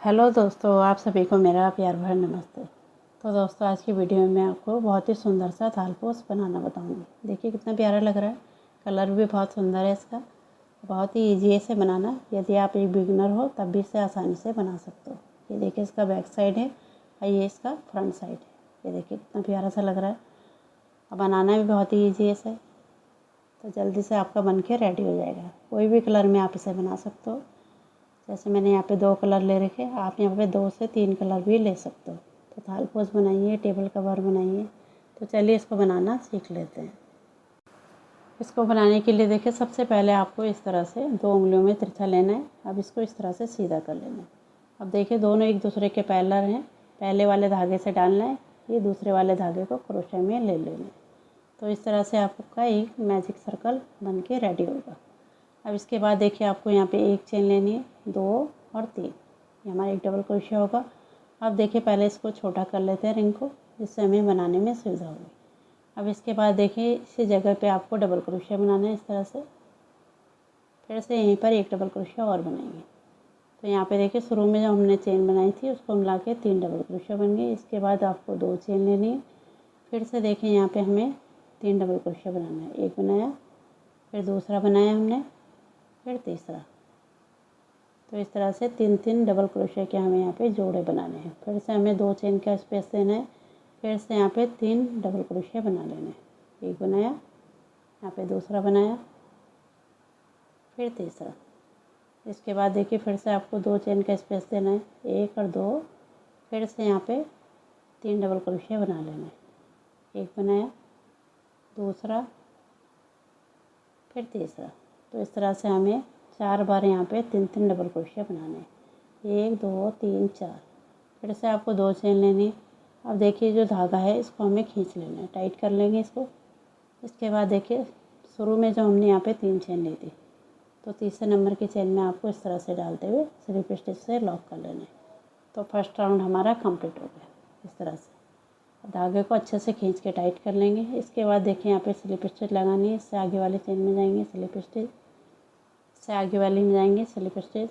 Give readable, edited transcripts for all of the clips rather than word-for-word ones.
Hello दोस्तों, आप सभी को मेरा प्यार भरा नमस्ते। तो दोस्तों, आज की वीडियो में मैं आपको बहुत ही सुंदर सा थालपोस बनाना बताऊंगी। देखिए कितना प्यारा लग रहा है, कलर भी बहुत सुंदर है इसका। बहुत ही इजी है इसे बनाना। यदि आप एक बिगिनर हो तब भी इसे आसानी से बना सकते हो। ये देखिए इसका बैक साइड है और ये इसका फ्रंट साइड है। ये देखिए कितना प्यारा सा लग रहा है और बनाना भी बहुत ही ईजी है इसे। तो जल्दी से आपका बन के रेडी हो जाएगा। कोई भी कलर में आप इसे बना सकते हो। जैसे मैंने यहाँ पे 2 कलर ले रखे, आप यहाँ पे 2 से 3 कलर भी ले सकते हो। तो थालपोस बनाइए, टेबल कवर बनाइए। तो चलिए इसको बनाना सीख लेते हैं। इसको बनाने के लिए देखिए सबसे पहले आपको इस तरह से 2 उंगलियों में तिरछा लेना है। अब इसको इस तरह से सीधा कर लेना है। अब देखिए दोनों एक दूसरे के पैरेलल हैं। पहले वाले धागे से डालना है, ये दूसरे वाले धागे को क्रोशे में ले लेना है। तो इस तरह से आपका एक मैजिक सर्कल बन के रेडी होगा। अब इसके बाद देखिए आपको यहाँ पे एक चेन लेनी है, 2 और 3। ये हमारा एक डबल क्रोशिया होगा। अब देखिए पहले इसको छोटा कर लेते हैं रिंग को, जिससे हमें बनाने में सुविधा होगी। अब इसके बाद देखिए इसी जगह पे आपको डबल क्रोशिया बनाना है इस तरह से। फिर से यहीं पर एक डबल क्रोशिया और बनाएंगे। तो यहाँ पे देखिए शुरू में जो हमने चेन बनाई थी उसको मिला के 3 डबल क्रोशिया बन गए। इसके बाद आपको 2 चेन लेनी है। फिर से देखिए यहाँ पे हमें 3 डबल क्रोशिया बनाना है। एक बनाया, फिर दूसरा बनाया हमने, फिर तीसरा। तो इस तरह से 3-3 डबल क्रोशिया के हमें यहाँ पे जोड़े बनाने हैं। फिर से हमें 2 चेन का स्पेस देना है। फिर से यहाँ पे 3 डबल क्रोशिया बना लेना है। एक बनाया, यहाँ पे दूसरा बनाया, फिर तीसरा। इसके बाद देखिए फिर से आपको 2 चेन का स्पेस देना है, 1 और 2। फिर से यहाँ पे 3 डबल क्रोशिया बना लेना है। एक बनाया, दूसरा, फिर तीसरा। तो इस तरह से हमें 4 बार यहाँ पे 3-3 डबल क्रोशिया बनाने हैं। 1 2 3 4। फिर से आपको 2 चेन लेनी है। अब देखिए जो धागा है इसको हमें खींच लेना है, टाइट कर लेंगे इसको। इसके बाद देखिए शुरू में जो हमने यहाँ पे 3 चेन ली थी, तो तीसरे नंबर की चेन में आपको इस तरह से डालते हुए स्लिप स्टिच से लॉक कर लेना है। तो फर्स्ट राउंड हमारा कंप्लीट हो गया। इस तरह से धागे को अच्छे से खींच के टाइट कर लेंगे। इसके बाद देखिए यहाँ पे स्लिप स्टिच लगानी है। इससे आगे वाली चेन में जाएंगे स्लिप स्टिच, से आगे वाली में जाएंगे स्लिप स्टिच।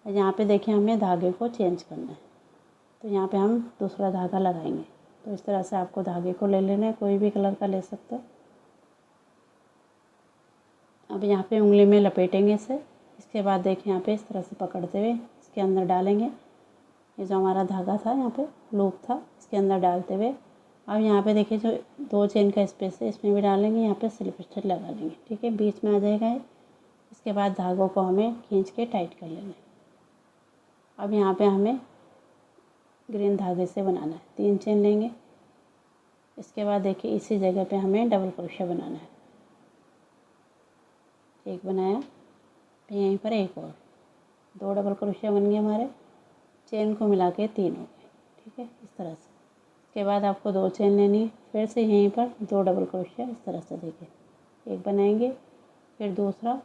और यहाँ पे देखिए हमें धागे को चेंज करना है। तो यहाँ पे हम दूसरा धागा लगाएंगे। तो इस तरह से आपको धागे को ले लेना है, कोई भी कलर का ले सकते हो। अब यहाँ पे उंगली में लपेटेंगे इसे। इसके बाद देखिए यहाँ पे इस तरह से पकड़ते हुए इसके अंदर डालेंगे। ये जो हमारा धागा था यहाँ पे लूप था, इसके अंदर डालते हुए अब यहाँ पे देखिए जो 2 चेन का स्पेस है इसमें भी डालेंगे। यहाँ पे स्लिप स्टिच लगा लेंगे, ठीक है, बीच में आ जाएगा ये। इसके बाद धागों को हमें खींच के टाइट कर लेना है। अब यहाँ पे हमें ग्रीन धागे से बनाना है। 3 चेन लेंगे। इसके बाद देखिए इसी जगह पे हमें डबल क्रोशिया बनाना है। एक बनाया, फिर यहीं पर एक और, 2 डबल क्रोशिया बन गए हमारे। चेन को मिला के 3 हो गए, ठीक है, इस तरह से। इसके बाद आपको 2 चेन लेनी है। फिर से यहीं पर 2 डबल क्रोशिया इस तरह से देखिए, एक बनाएंगे, फिर दूसरा,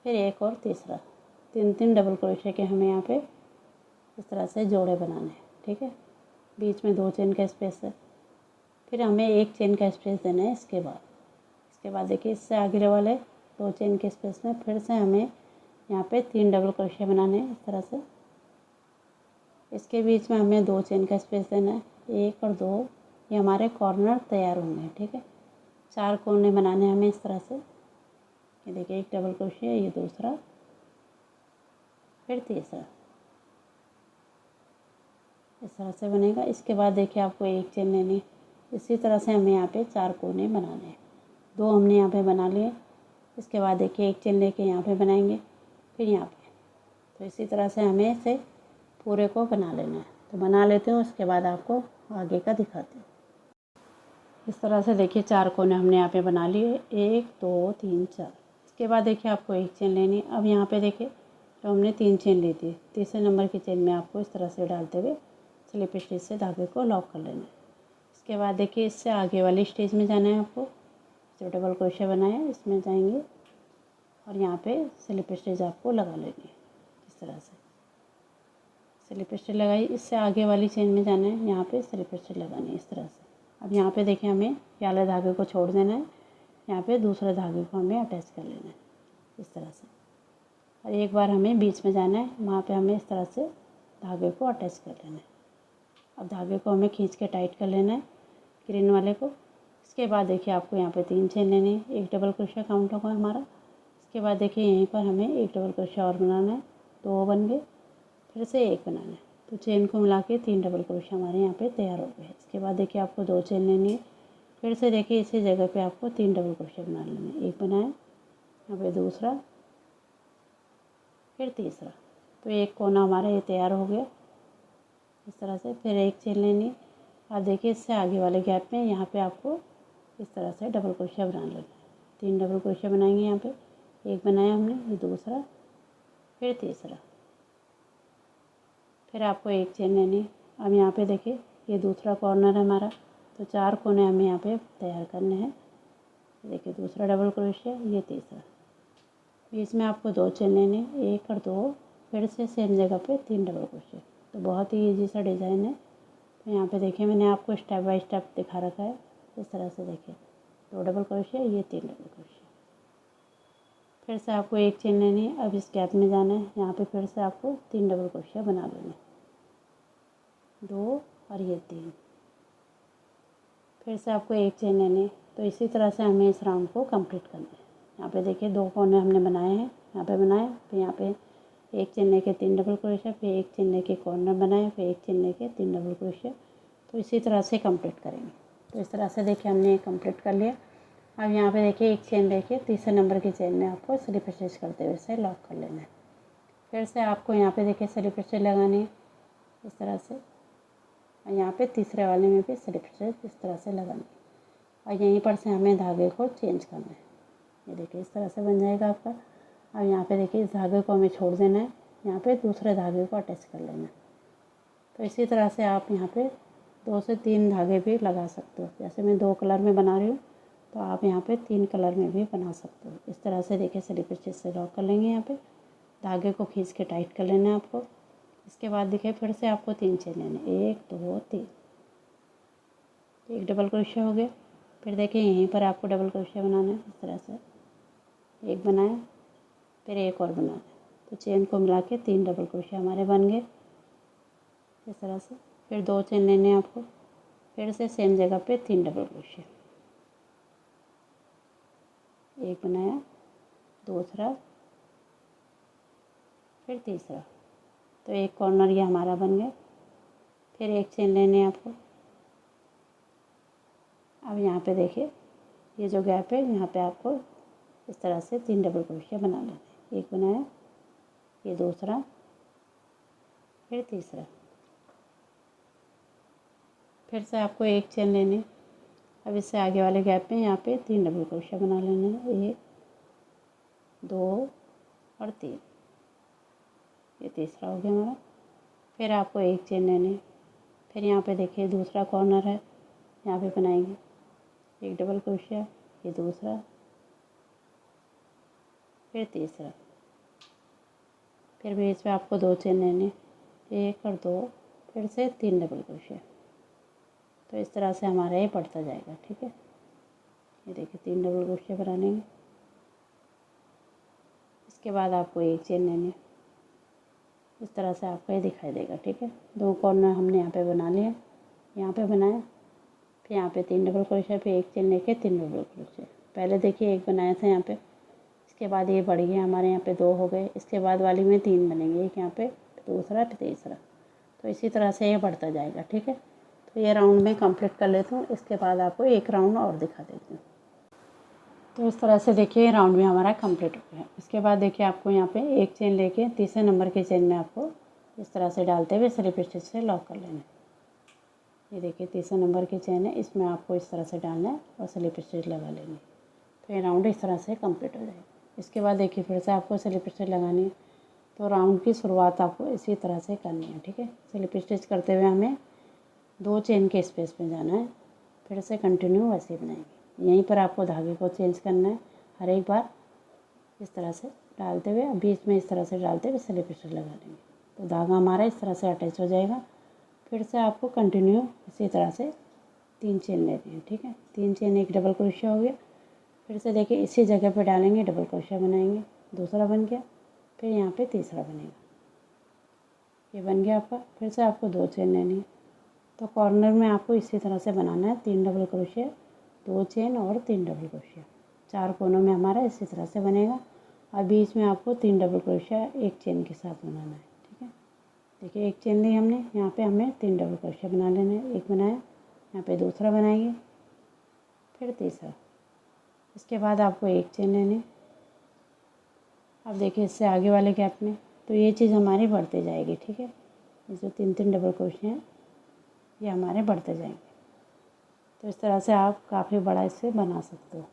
फिर एक और तीसरा। 3-3 डबल क्रोशिया के हमें यहाँ पे इस तरह से जोड़े बनाने हैं, ठीक है। बीच में 2 चेन का स्पेस है, फिर हमें 1 चेन का स्पेस देना है। इसके बाद देखिए इससे आगे वाले 2 चेन के स्पेस में फिर से हमें यहाँ पे 3 डबल क्रोशिया बनाने हैं इस तरह से। इसके बीच में हमें 2 चेन का स्पेस देना है, 1 और 2। ये हमारे कॉर्नर तैयार होंगे, ठीक है। 4 कोने बनाने हमें इस तरह से। ये देखिए एक डबल क्रोशिया, ये दूसरा, फिर तीसरा, इस तरह से बनेगा। इसके बाद देखिए आपको 1 चेन लेनी है। इसी तरह से हमें यहाँ पे 4 कोने बनाने हैं। 2 हमने यहाँ पे बना लिए। इसके बाद देखिए 1 चेन लेके यहाँ पे बनाएंगे, फिर यहाँ पे। तो इसी तरह से हमें इसे पूरे को बना लेना है। तो बना लेते हैं, उसके बाद आपको आगे का दिखाते हैं। इस तरह से देखिए 4 कोने हमने यहाँ पे बना लिए, 1 2 3 4। इसके बाद देखिए आपको 1 चेन लेनी है। अब यहाँ पे देखिए जो हमने 3 चेन ली थी, तीसरे नंबर की चेन में आपको इस तरह से डालते हुए स्लिप स्टिच से धागे को लॉक कर लेना है। इसके बाद देखिए इससे आगे वाली स्टेज में जाना है आपको। जो डबल क्रोशिया बनाया है इसमें जाएंगे और यहाँ पे स्लिप स्टिच आपको लगा लेनी है। इस तरह से स्लिप स्टिच लगाई। इससे आगे वाली चेन में जाना है, यहाँ पे स्लिप स्टिच लगानी है इस तरह से। अब यहाँ पे देखिए हमें ये वाले धागे को छोड़ देना है, यहाँ पे दूसरे धागे को हमें अटैच कर लेना है इस तरह से। और एक बार हमें बीच में जाना है, वहाँ पे हमें इस तरह से धागे को अटैच कर लेना है। अब धागे को हमें खींच के टाइट कर लेना है ग्रीन वाले को। इसके बाद देखिए आपको यहाँ पे 3 चेन लेने हैं, एक डबल क्रोशिया काउंट होगा हमारा। इसके बाद देखिए यहीं पर हमें एक डबल क्रोशिया और बनाना है, 2 बन गए, फिर से एक बनाना है। तो चेन को मिला के 3 डबल क्रोशिया हमारे यहाँ पे तैयार हो गए। इसके बाद देखिए आपको 2 चेन लेनी है, फिर से देखिए इसी जगह पे आपको 3 डबल क्रोशिया बना लेना है। एक बनाया, यहाँ पे दूसरा, फिर तीसरा। तो एक कोना हमारा ये तैयार हो गया इस तरह से। फिर एक चेन लेनी है। अब देखिए इससे आगे वाले गैप में यहाँ पे आपको इस तरह से डबल क्रोशिया बना लेना है। 3 डबल क्रोशिया बनाएंगे यहाँ पे। एक बनाया हमने, ये दूसरा, फिर तीसरा, फिर आपको एक चेन लेनी है। अब यहाँ पे देखिए ये दूसरा कॉर्नर है हमारा, तो 4 कोने हमें यहाँ पे तैयार करने हैं। देखिए दूसरा डबल क्रोशिया, ये तीसरा, बीच में आपको 2 चेन लेने, 1 और 2, फिर से सेम जगह पे 3 डबल क्रोशिया। तो बहुत ही ईजी सा डिज़ाइन है। तो यहाँ पे देखिए मैंने आपको स्टेप बाय स्टेप दिखा रखा है। इस तरह से देखिए 2 डबल क्रोशिया, ये 3 डबल क्रोशिया, फिर से आपको एक चेन लेनी है। अब इस गैप में जाना है, यहाँ पे फिर से आपको 3 डबल क्रोशिया बना लेना है, 2 और ये 3, फिर से आपको एक चेन लेनी है। तो इसी तरह से हमें इस राउंड को कंप्लीट करना है। यहाँ पे देखिए 2 कोने हमने बनाए हैं, यहाँ पे बनाए, फिर यहाँ पे एक चेन लेके 3 डबल क्रोशिया, फिर एक चेन लेके कॉर्नर बनाए, फिर एक चेन लेके 3 डबल क्रोशिया। तो इसी तरह से कंप्लीट करेंगे। तो इस तरह से देखिए हमने कंप्लीट कर लिया। अब यहाँ पे देखिए एक चेन लेके तीसरे नंबर की चेन में आपको स्लिप स्टिच करते हुए इसे लॉक कर लेना है। फिर से आपको यहाँ पे देखिए स्लिप स्टिच लगानी है इस तरह से, और यहाँ पे तीसरे वाले में भी स्लिप स्टिच इस तरह से लगानी है। और यहीं पर से हमें धागे को चेंज करना है। ये देखिए इस तरह से बन जाएगा आपका। अब यहाँ पे देखिए इस धागे को हमें छोड़ देना है, यहाँ पे दूसरे धागे को अटैच कर लेना है। तो इसी तरह से आप यहाँ पे 2 से 3 धागे भी लगा सकते हो। जैसे मैं 2 कलर में बना रही हूँ, तो आप यहाँ पे 3 कलर में भी बना सकते हो। इस तरह से देखिए स्लिप स्टिच से लॉक कर लेंगे। यहाँ पे धागे को खींच के टाइट कर लेना है आपको। इसके बाद देखिए फिर से आपको 3 चेन लेने, 1 2 3, एक डबल क्रोशिया हो गया। फिर देखिए यहीं पर आपको डबल क्रोशिया बनाना है इस तरह से, एक बनाया, फिर एक और बनाना है। तो चेन को मिला के 3 डबल क्रोशिया हमारे बन गए इस तरह से। फिर 2 चेन लेने हैं आपको, फिर से सेम जगह पे 3 डबल क्रोशिया, एक बनाया, दूसरा, फिर तीसरा। तो एक कॉर्नर ये हमारा बन गया। फिर एक चेन लेने हैं आपको। अब यहाँ पे देखिए ये जो गैप है, यहाँ पे आपको इस तरह से 3 डबल क्रोशिया बना लेना है। एक बनाया, ये दूसरा, फिर तीसरा, फिर से आपको एक चेन लेनी। अब इससे आगे वाले गैप में यहाँ पे 3 डबल क्रोशिया बना लेने हैं, 1 2 और 3, ये तीसरा हो गया हमारा। फिर आपको एक चेन लेनी। फिर यहाँ पे देखिए दूसरा कॉर्नर है, यहाँ पे बनाएंगे एक डबल क्रोशिया, ये दूसरा, फिर तीसरा, फिर बीच में आपको 2 चेन लेने, 1 और 2, फिर से 3 डबल क्रोशिया। तो इस तरह से हमारा ये बढ़ता जाएगा। ठीक है, ये देखिए 3 डबल क्रोशिया बना लेंगे। इसके बाद आपको एक चेन लेनी, इस तरह से आपको ये दिखाई देगा। ठीक है, 2 कॉर्नर हमने यहाँ पे बना लिया, यहाँ पे बनाया, फिर यहाँ पे 3 डबल क्रोशिया, फिर एक चेन लेके 3 डबल क्रोशिया। पहले देखिए एक बनाया था यहाँ पे, इसके बाद ये बढ़ गया हमारे यहाँ पे 2 हो गए। इसके बाद वाली में 3 बनेंगे, एक यहाँ पे, दूसरा, फिर तीसरा। तो इसी तरह से ये बढ़ता जाएगा। ठीक है, तो ये राउंड में कंप्लीट कर लेती हूँ। इसके बाद आपको एक राउंड और दिखा देती हूँ। तो इस तरह से देखिए राउंड में हमारा कंप्लीट हो गया। इसके बाद देखिए आपको यहाँ पे एक चेन लेके तीसरे नंबर की चेन में आपको इस तरह से डालते हुए स्लिप स्टिच से लॉक कर लेना है। ये देखिए तीसरे नंबर की चेन है, इसमें आपको इस तरह से डालना है और स्लिप स्टिच लगा लेनी है। तो ये राउंड इस तरह से कंप्लीट हो जाएगा। इसके बाद देखिए फिर से आपको स्लिप स्टिच लगानी है। तो राउंड की शुरुआत आपको इसी तरह से करनी है। ठीक है, स्लिप स्टिच करते हुए हमें 2 चेन के स्पेस में जाना है, फिर से कंटिन्यू वैसे बनाएंगे। यहीं पर आपको धागे को चेंज करना है हर एक बार, इस तरह से डालते हुए, बीच में इस तरह से डालते हुए स्लिप स्टिच लगा लेंगे। तो धागा हमारा इस तरह से अटैच हो जाएगा। फिर से आपको कंटिन्यू इसी तरह से 3 चेन लेते हैं। ठीक है, 3 चेन, एक डबल क्रोशिया हो गया। फिर से देखिए इसी जगह पे डालेंगे, डबल क्रोशिया बनाएंगे, दूसरा बन गया, फिर यहाँ पे तीसरा बनेगा। ये बन गया आपका। फिर से आपको 2 चेन लेनी है। तो कॉर्नर में आपको इसी तरह से बनाना है, 3 डबल क्रोशिया, 2 चेन और 3 डबल क्रोशिया। 4 कोनों में हमारा इसी तरह से बनेगा और बीच में आपको 3 डबल क्रोशिया 1 चेन के साथ बनाना है। ठीक है, देखिए 1 चेन ली हमने, यहाँ पे हमें 3 डबल क्रोशिया बना लेना है। एक बनाया, यहाँ पे दूसरा बनाएंगे, फिर तीसरा। इसके बाद आपको 1 चेन लेनी। अब देखिए इससे आगे वाले गैप में तो ये चीज़ हमारी बढ़ती जाएगी। ठीक है, ये जो 3 डबल क्रोशिया हैं ये हमारे बढ़ते जाएंगे। तो इस तरह से आप काफ़ी बड़ा इसे बना सकते हो।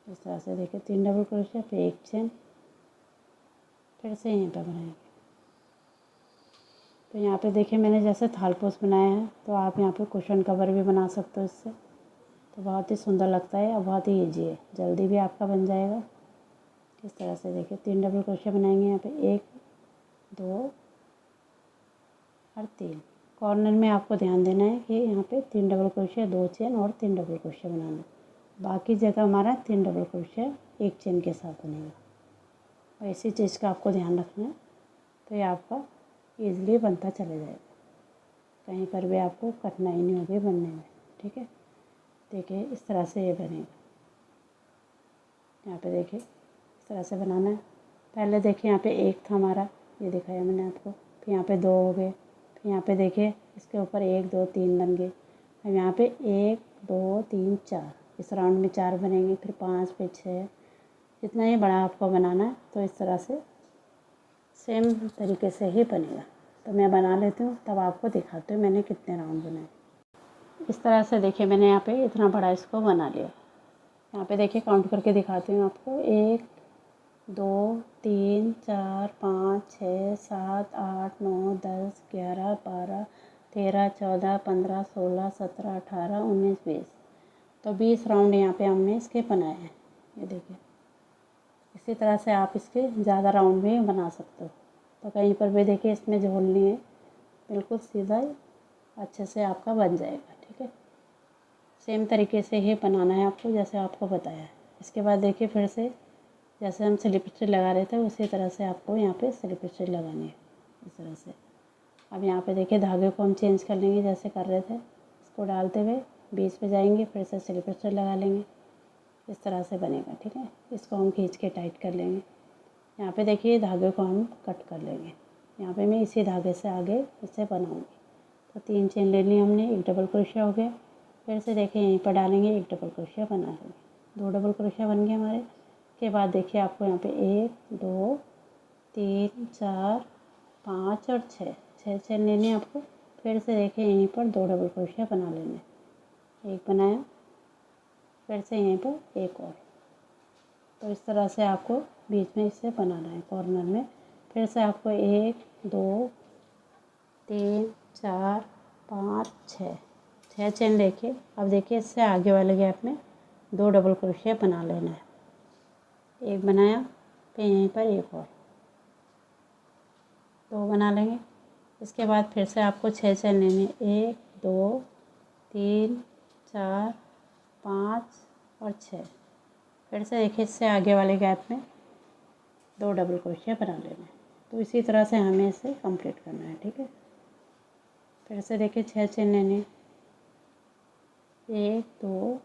इस तरह से देखिए 3 डबल क्रोशिया पे 1 चेन, फिर से यहीं पर बनाएंगे। तो यहाँ पे देखिए मैंने जैसे थालपोस बनाया है, तो आप यहाँ पे कुशन कवर भी बना सकते हो इससे। तो बहुत ही सुंदर लगता है और बहुत ही ईजी है, जल्दी भी आपका बन जाएगा। इस तरह से देखिए 3 डबल क्रोशिया बनाएंगे। यहाँ पे 1, 2 और 3। कॉर्नर में आपको ध्यान देना है कि यहाँ पे 3 डबल क्रोशिया, 2 चेन और 3 डबल क्रोशिया बनाना है। बाकी जगह हमारा 3 डबल क्रोशिया 1 चेन के साथ बनेगा। और इसी चीज़ का आपको ध्यान रखना है, तो ये आपका ईज़िली बनता चला जाएगा, कहीं पर भी आपको कठिनाई नहीं होगी बनने में। ठीक है, देखिए इस तरह से ये बनेगा। यहाँ पे देखिए इस तरह से बनाना है। पहले देखिए यहाँ पे 1 था हमारा, ये दिखाया मैंने आपको। फिर यहाँ पे 2 हो गए, फिर यहाँ पे देखिए इसके ऊपर 1, 2, 3 बन गए। अब यहाँ पे 1, 2, 3, 4, इस राउंड में 4 बनेंगे, फिर 5, फिर 6। जितना ही बड़ा आपको बनाना है तो इस तरह से सेम तरीके से ही बनेगा। तो मैं बना लेती हूँ, तब आपको दिखाती हूँ मैंने कितने राउंड बनाए। इस तरह से देखिए मैंने यहाँ पे इतना बड़ा इसको बना लिया। यहाँ पे देखिए काउंट करके दिखाती हूँ आपको। 1, 2, 3, 4, 5, 6, 7, 8, 9, 10, 11, 12, 13, 14, 15, 16, 17, 18, 19, 20। तो 20 राउंड यहाँ पे हमने इसके बनाए हैं। ये देखिए इसी तरह से आप इसके ज़्यादा राउंड भी बना सकते हो। तो कहीं पर भी देखिए इसमें झोल नहीं है, बिल्कुल सीधा ही अच्छे से आपका बन जाएगा। ठीक है, सेम तरीके से ही बनाना है आपको जैसे आपको बताया है। इसके बाद देखिए फिर से जैसे हम स्लिप स्टिच लगा रहे थे उसी तरह से आपको यहाँ पे स्लिप स्टिच लगानी है, इस तरह से। अब यहाँ पे देखिए धागे को हम चेंज कर लेंगे, जैसे कर रहे थे इसको डालते हुए बीच पे जाएंगे, फिर से स्लिप स्टिच लगा लेंगे। इस तरह से बनेगा। ठीक है, इसको हम खींच के टाइट कर लेंगे। यहाँ पे देखिए धागे को हम कट कर लेंगे। यहाँ पे मैं इसी धागे से आगे इसे बनाऊँगी। तो 3 चेन ले ली हमने, 1 डबल क्रोशिया हो गया। फिर से देखिए यहीं पर डालेंगे, 1 डबल क्रोशिया बना लेंगे, 2 डबल क्रोशिया बन गए हमारे। के बाद देखिए आपको यहाँ पे 1, 2, 3, 4, 5 और 6 चेन लेनी है आपको। फिर से देखिए यहीं पर 2 डबल क्रोशिया बना लेने। एक बनाया, फिर से यहीं पर एक और। तो इस तरह से आपको बीच में इसे बनाना है कॉर्नर में। फिर से आपको 1, 2, 3, 4, 5, 6 चेन लेके अब देखिए इससे आगे वाले गैप में 2 डबल क्रोशिया बना लेना है। एक बनाया, फिर यहीं पर एक और 2 बना लेंगे। इसके बाद फिर से आपको 6 चेन लेने, 1, 2, 3, 4, 5 और 6। फिर से देखिए इससे आगे वाले गैप में 2 डबल क्रोशिया बना लेना है। तो इसी तरह से हमें इसे कंप्लीट करना है। ठीक है, फिर से देखिए 6 चेन लेने, 1, 2,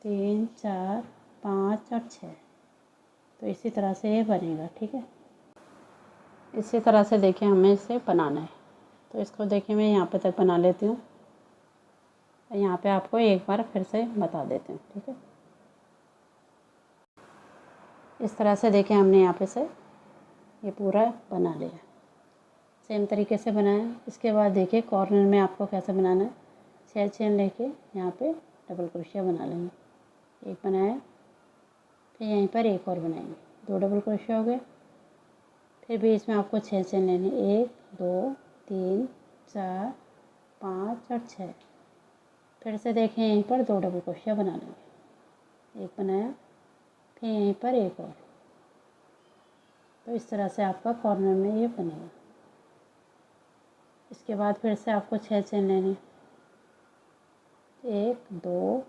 3, 4, 5 और 6। तो इसी तरह से ये बनेगा। ठीक है, इसी तरह से देखिए हमें इसे बनाना है। तो इसको देखिए मैं यहाँ पे तक बना लेती हूँ, यहाँ पे आपको एक बार फिर से बता देती हूँ। ठीक है, इस तरह से देखिए हमने यहाँ पे से ये पूरा बना लिया, सेम तरीके से बनाया। इसके बाद देखिए कॉर्नर में आपको कैसे बनाना है। 6 चेन लेके यहाँ पे डबल क्रोशिया बना लेंगे। एक बनाया, फिर यहीं पर एक और बनाएंगे, 2 डबल क्रोशिया हो गए। फिर बीच में आपको 6 चेन लेने, 1, 2, 3, 4, 5 और 6। फिर से देखें यहीं पर 2 डबल क्रोशिया बना लेंगे। एक बनाया, फिर यहीं पर एक और। तो इस तरह से आपका कॉर्नर में ये बनेगा। इसके बाद फिर से आपको 6 चेन लेने, 1, 2,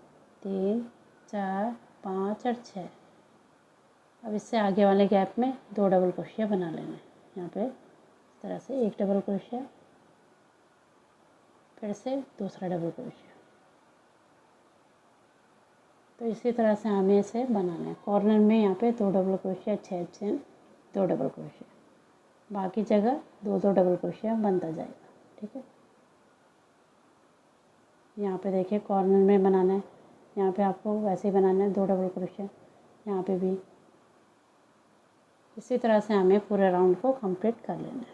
3, 4, 5 और 6। अब इससे आगे वाले गैप में 2 डबल क्रोशिया बना लेना है। यहाँ पे इस तरह से एक डबल क्रोशिया, फिर से दूसरा डबल क्रोशिया। तो इसी तरह से हमें इसे बनाना है। कॉर्नर में यहाँ पे 2 double crochet, 6 chain, 2 double crochet, बाकी जगह 2 डबल क्रोशिया बनता जाएगा। ठीक है, यहाँ पे देखिए कॉर्नर में बनाना है, यहाँ पे आपको वैसे ही बनाना है 2 डबल क्रोशिया, यहाँ पे भी इसी तरह से हमें पूरे राउंड को कंप्लीट कर लेना है।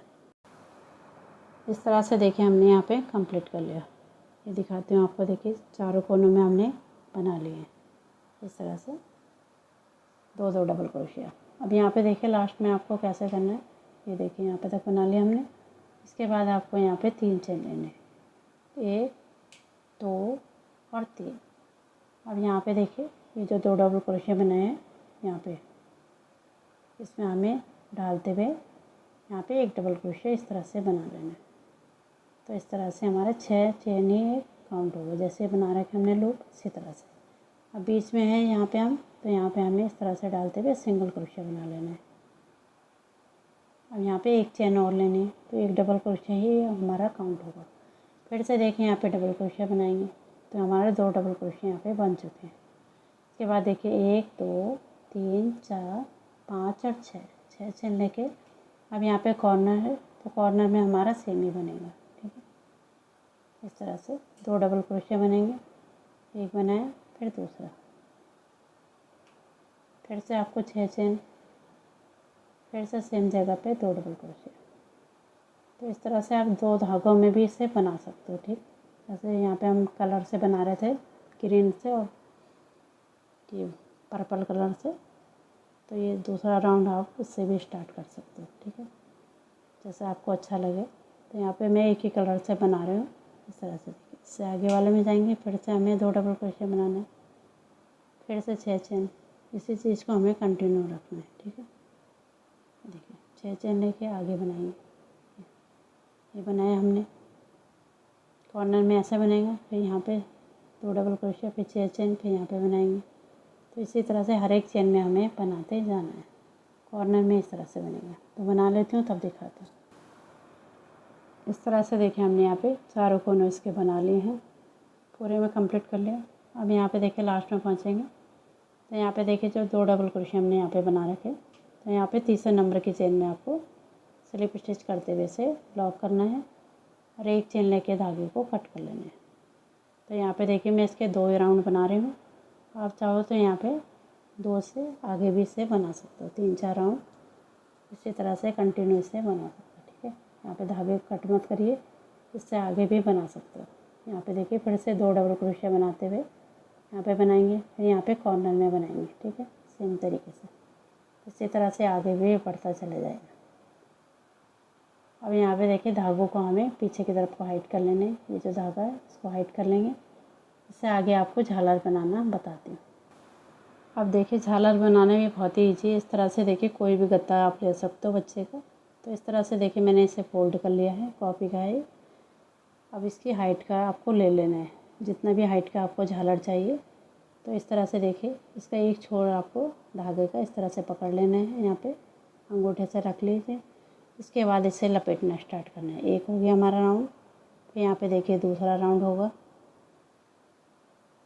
इस तरह से देखिए हमने यहाँ पे कंप्लीट कर लिया। ये दिखाती हूँ आपको, देखिए चारों कोनों में हमने बना लिए हैं इस तरह से 2 डबल क्रोशिया। अब यहाँ पे देखिए लास्ट में आपको कैसे करना है, ये देखिए यहाँ पे तक बना लिया हमने। इसके बाद आपको यहाँ पे 3 चेन लेने हैं, 1 2 और 3। अब यहाँ पे देखिए ये जो 2 डबल क्रोशिया बनाए हैं यहाँ पे, इसमें हमें डालते हुए यहाँ पे 1 डबल क्रोशिया इस तरह से बना लेना है। तो इस तरह से हमारा 6 चेन ही काउंट होगा, जैसे बना रखे हमने लूप इसी तरह से। अब बीच में है यहाँ पे हम, तो यहाँ पे हमें इस तरह से डालते हुए सिंगल क्रोशिया बना लेना है। अब यहाँ पे 1 चेन और लेनी है, तो 1 डबल क्रोशिया ही हमारा काउंट होगा। फिर से देखिए यहाँ पे डबल क्रोशिया बनाएंगे, तो हमारे 2 डबल क्रोशिया यहाँ पे बन चुके हैं। इसके बाद देखिए 1 2 3 4 5 और 6 चेन लेके अब यहाँ पे कॉर्नर है, तो कॉर्नर में हमारा सेम ही बनेगा। ठीक है, इस तरह से 2 डबल क्रोशिया बनेंगे, एक बनाया फिर दूसरा, फिर से आपको 6 चेन, फिर से सेम जगह पे 2 डबल क्रोशिया। तो इस तरह से आप 2 धागों में भी इसे बना सकते हो। ठीक, जैसे यहाँ पे हम कलर से बना रहे थे, ग्रीन से और ये पर्पल कलर से, तो ये दूसरा राउंड आप इससे भी स्टार्ट कर सकते हो। ठीक है, जैसे आपको अच्छा लगे। तो यहाँ पे मैं एक ही कलर से बना रही हूँ इस तरह से। देखिए इससे आगे वाले में जाएंगे, फिर से हमें 2 डबल क्रोशिया बनाना है, फिर से 6 चेन, इसी चीज़ को हमें कंटिन्यू रखना है। ठीक है, देखिए 6 चेन लेके आगे बनाएंगे, ये बनाया हमने। कॉर्नर में ऐसा बनेगा, फिर यहाँ पे 2 डबल क्रोशिया, फिर 6 चेन, फिर यहाँ पे बनाएंगे। तो इसी तरह से हर एक चेन में हमें बनाते जाना है। कॉर्नर में इस तरह से बनेगा, तो बना लेती हूँ तब दिखाती हूँ। इस तरह से देखिए हमने यहाँ पे चारों कोनों इसके बना लिए हैं, पूरे में कंप्लीट कर लिया। अब यहाँ पे देखिए लास्ट में पहुँचेंगे, तो यहाँ पे देखिए जो 2 डबल क्रोशिया हमने यहाँ पे बना रखे, तो यहाँ पे तीसरे नंबर की चेन में आपको स्लिप स्टिच करते हुए से लॉक करना है और 1 चेन लेके धागे को कट कर लेना है। तो यहाँ पे देखिए मैं इसके 2 राउंड बना रही हूँ, आप चाहो तो यहाँ पे 2 से आगे भी इसे बना सकते हो, 3-4 राउंड इसी तरह से कंटिन्यू इसे बना सकते हो। ठीक है, यहाँ पे धागे कट मत करिए, इससे आगे भी बना सकते हो। यहाँ पे देखिए फिर से 2 डबल क्रोशिया बनाते हुए यहाँ पे बनाएंगे, फिर यहाँ पे कॉर्नर में बनाएंगे। ठीक है, सेम तरीके से इसी तरह से आगे भी बढ़ता चला जाएगा। अब यहाँ पे देखिए धागों को हमें पीछे की तरफ को हाइट कर लेने, ये जो धागा है इसको हाइट कर लेंगे। इससे आगे आपको झालर बनाना बताती हूँ। अब देखिए झालर बनाने में बहुत ही ईजी है। इस तरह से देखिए कोई भी गत्ता आप ले सकते हो बच्चे का। तो इस तरह से देखिए मैंने इसे फोल्ड कर लिया है, कॉपी का है। अब इसकी हाइट का आपको ले लेना है, जितना भी हाइट का आपको झालर चाहिए। तो इस तरह से देखिए इसका एक छोर आपको धागे का इस तरह से पकड़ लेना है, यहाँ पे अंगूठे से रख लीजिए। इसके बाद इसे लपेटना स्टार्ट करना है। एक हो गया हमारा राउंड, फिर यहाँ पे देखिए दूसरा राउंड होगा,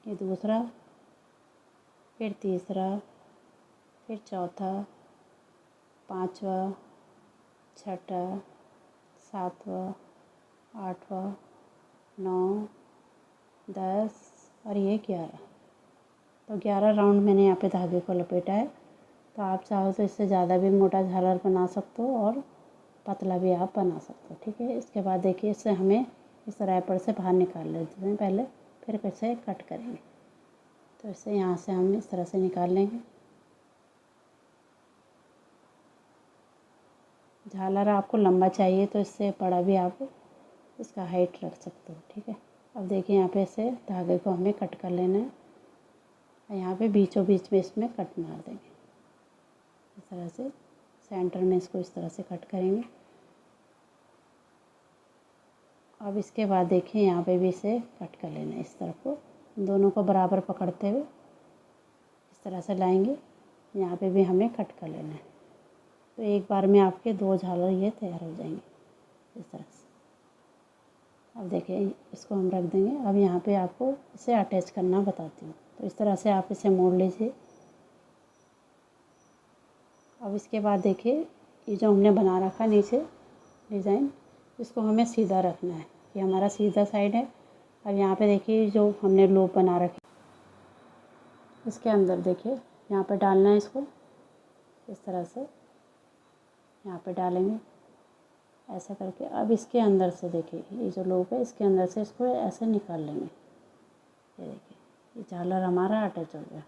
ये दूसरा, फिर तीसरा, फिर चौथा, पांचवा, छठा, सातवां, आठवां, 9, 10 और ये 11। तो 11 राउंड मैंने यहाँ पे धागे को लपेटा है। तो आप चाहो तो इससे ज़्यादा भी मोटा झालर बना सकते हो और पतला भी आप बना सकते हो। ठीक है, इसके बाद देखिए इससे हमें इस रैपर से बाहर निकाल लेते हैं पहले, फिर इसे कट करेंगे। तो इसे यहाँ से हम इस तरह से निकाल लेंगे। झालर आपको लंबा चाहिए तो इससे बड़ा भी आप इसका हाइट रख सकते हो। ठीक है, अब देखिए यहाँ पे इसे धागे को हमें कट कर लेना है और यहाँ पे बीचों बीच में इसमें कट मार देंगे। इस तरह से सेंटर में इसको इस तरह से कट करेंगे। अब इसके बाद देखिए यहाँ पे भी इसे कट कर लेना है, इस तरफ को दोनों को बराबर पकड़ते हुए इस तरह से लाएंगे। यहाँ पे भी हमें कट कर लेना है। तो एक बार में आपके 2 झालर ये तैयार हो जाएंगे। इस तरह से। अब देखिए इसको हम रख देंगे। अब यहाँ पे आपको इसे अटैच करना बताती हूँ। तो इस तरह से आप इसे मोड़ लीजिए। अब इसके बाद देखिए ये जो हमने बना रखा नीचे डिज़ाइन, इसको हमें सीधा रखना है। ये हमारा सीधा साइड है। अब यहाँ पे देखिए जो हमने लूप बना रखी, इसके अंदर देखिए यहाँ पे डालना है इसको। इस तरह से यहाँ पे डालेंगे ऐसा करके। अब इसके अंदर से देखिए ये जो लूप है, इसके अंदर से इसको ऐसे निकाल लेंगे। ये देखिए ये झालर हमारा अटैच हो गया।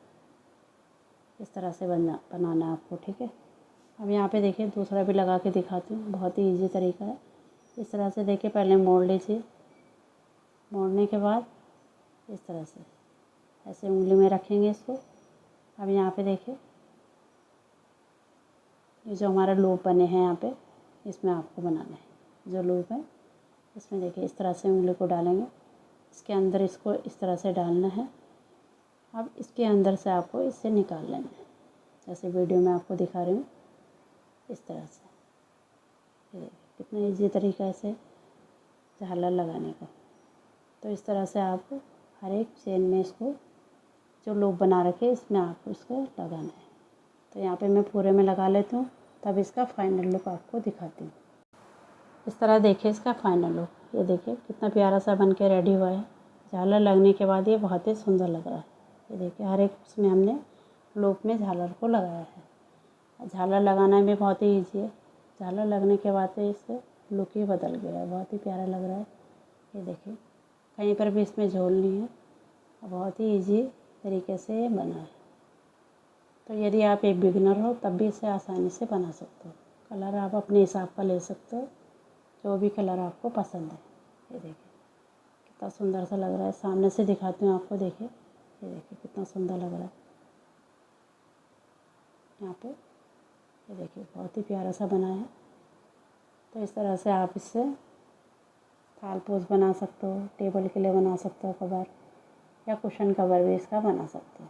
इस तरह से बनाना है आपको, ठीक है। अब यहाँ पे देखिए दूसरा भी लगा के दिखाती हूँ। बहुत ही इजी तरीका है। इस तरह से देखिए पहले मोड़ लीजिए। मोड़ने के बाद इस तरह से ऐसे उंगली में रखेंगे इसको। अब यहाँ पे देखिए ये जो हमारा लूप बने हैं यहाँ पे, इसमें आपको बनाना है। जो लूप है इसमें देखिए इस तरह से उंगली को डालेंगे। इसके अंदर इसको इस तरह से डालना है। अब इसके अंदर से आपको इससे निकाल लेना है, जैसे वीडियो में आपको दिखा रही हूँ इस तरह से। ये देखिए कितना ईजी तरीका है इसे झालर लगाने का। तो इस तरह से आप हर एक चेन में इसको जो लूप बना रखे इसमें आपको इसको लगाना है। तो यहाँ पे मैं पूरे में लगा लेती हूँ, तब इसका फाइनल लुक आपको दिखाती हूँ। इस तरह देखिए इसका फाइनल लुक। ये देखिए कितना प्यारा सा बन के रेडी हुआ है। झालर लगने के बाद ये बहुत ही सुंदर लग रहा है। ये देखिए हर एक उसमें हमने लूप में झालर को लगाया है। झालर लगाना भी बहुत ही ईजी है। झालर लगने के बाद से इससे लुक ही बदल गया है, बहुत ही प्यारा लग रहा है। ये देखिए कहीं पर भी इसमें झोल नहीं है, बहुत ही ईजी तरीके से ये बना है। तो यदि आप एक बिगिनर हो तब भी इसे आसानी से बना सकते हो। कलर आप अपने हिसाब का ले सकते हो, जो भी कलर आपको पसंद है। ये देखिए कितना सुंदर सा लग रहा है। सामने से दिखाती हूँ आपको, देखिए ये देखिए कितना सुंदर लग रहा है यहाँ पे। ये देखिए बहुत ही प्यारा सा बना है। तो इस तरह से आप इससे थाल पोस बना सकते हो, टेबल के लिए बना सकते हो कवर, या कुशन कवर भी इसका बना सकते हो।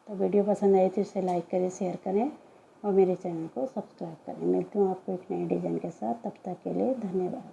तो वीडियो पसंद आई तो इसे लाइक करें, शेयर करें और मेरे चैनल को सब्सक्राइब करें। मिलती हूँ आपको एक नए डिज़ाइन के साथ। तब तक के लिए धन्यवाद।